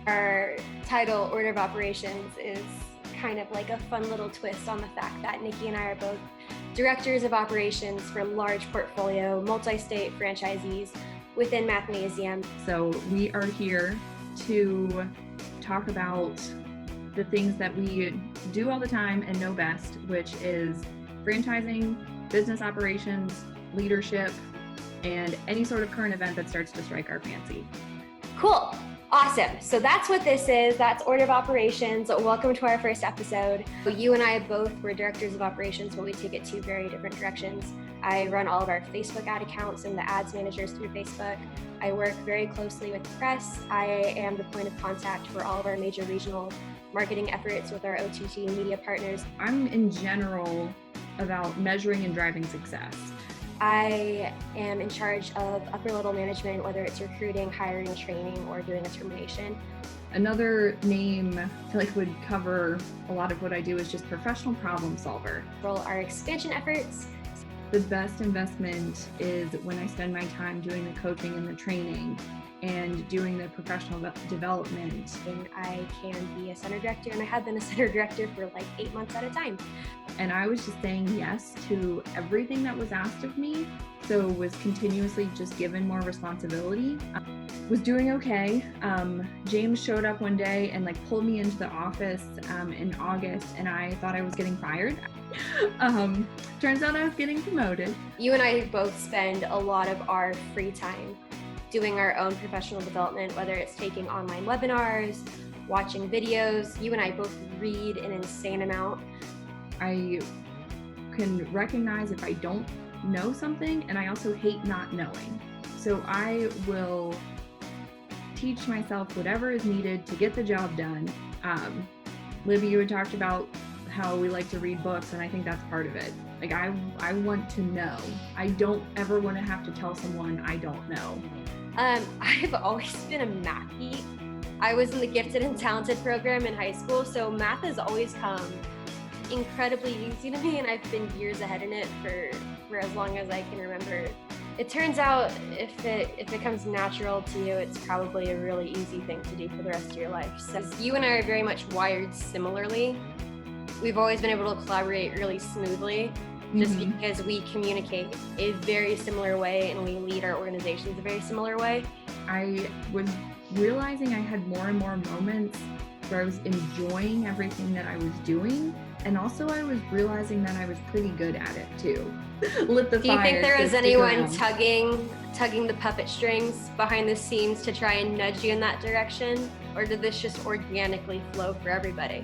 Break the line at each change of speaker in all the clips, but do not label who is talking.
Our title, Order of Operations, is kind of like a fun little twist on the fact that Nicki and I are both directors of operations for large portfolio, multi-state franchisees within Mathnasium.
So we are here to talk about the things that we do all the time and know best, which is franchising, business operations, leadership, and any sort of current event that starts to strike our fancy.
Cool. Awesome. So that's what this is. That's Order of Operations. Welcome to our first episode. You and I both were directors of operations, but we take it two very different directions. I run all of our Facebook ad accounts and the ads managers through Facebook. I work very closely with the press. I am the point of contact for all of our major regional marketing efforts with our OTT media partners.
I'm in general about measuring and driving success.
I am in charge of upper level management, whether it's recruiting, hiring, training, or doing a termination.
Another name I feel like would cover a lot of what I do is just professional problem solver.
Our expansion efforts.
The best investment is when I spend my time doing the coaching and the training and doing the professional development.
And I can be a center director, and I have been a center director for like 8 months at a time.
And I was just saying yes to everything that was asked of me. So was continuously just given more responsibility. Was doing okay. James showed up one day and like pulled me into the office in August, and I thought I was getting fired. Turns out I was getting promoted.
You and I both spend a lot of our free time doing our own professional development, whether it's taking online webinars, watching videos. You and I both read an insane amount.
I can recognize if I don't know something, and I also hate not knowing. So I will teach myself whatever is needed to get the job done. Libby, you had talked about how we like to read books, and I think that's part of it. Like I want to know. I don't ever want to have to tell someone I don't know.
I've always been a math geek. I was in the gifted and talented program in high school, so math has always come incredibly easy to me, and I've been years ahead in it for as long as I can remember. It turns out if it comes natural to you, it's probably a really easy thing to do for the rest of your life. So you and I are very much wired similarly. We've always been able to collaborate really smoothly just because we communicate a very similar way and we lead our organizations a very similar way.
I was realizing I had more and more moments where I was enjoying everything that I was doing, and also I was realizing that I was pretty good at it too. Lit the fire.
Do you think there was anyone tugging the puppet strings behind the scenes to try and nudge you in that direction, or did this just organically flow for everybody?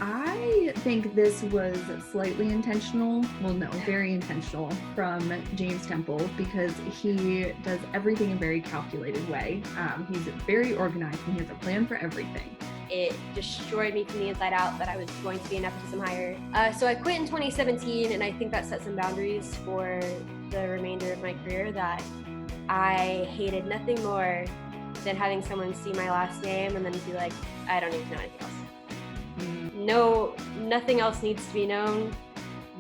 I think this was slightly intentional. Well, no, very intentional from James Temple, because he does everything in a very calculated way. He's very organized and he has a plan for everything.
It destroyed me from the inside out that I was going to be a nepotism hire. So I quit in 2017, and I think that set some boundaries for the remainder of my career that I hated nothing more than having someone see my last name and then be like, I don't need to know anything else. No, nothing else needs to be known.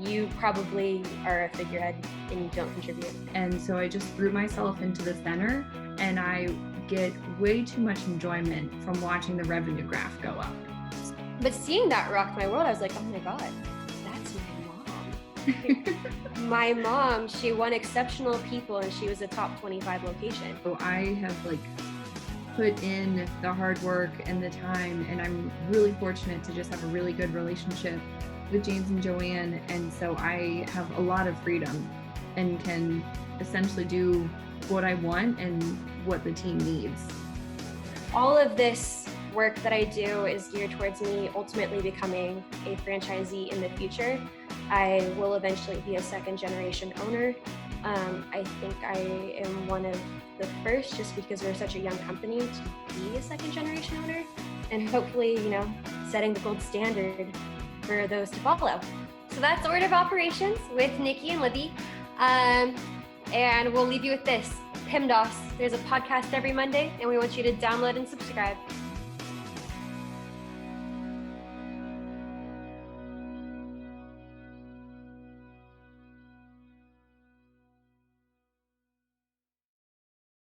You probably are a figurehead and you don't contribute.
And so I just threw myself into the center, and I get way too much enjoyment from watching the revenue graph go up.
But seeing that rocked my world. I was like, oh my God, that's my mom. My mom, she won Exceptional People and she was a top 25 location.
So I have like put in the hard work and the time, and I'm really fortunate to just have a really good relationship with James and Joanne, and so I have a lot of freedom and can essentially do what I want and what the team needs.
All of this work that I do is geared towards me ultimately becoming a franchisee in the future. I will eventually be a second generation owner. I think I am one of the first, just because we're such a young company, to be a second generation owner, and hopefully, setting the gold standard for those to follow. So that's Order of Operations with Nicki and Libby. And we'll leave you with this. PIMDOS, there's a podcast every Monday, and we want you to download and subscribe.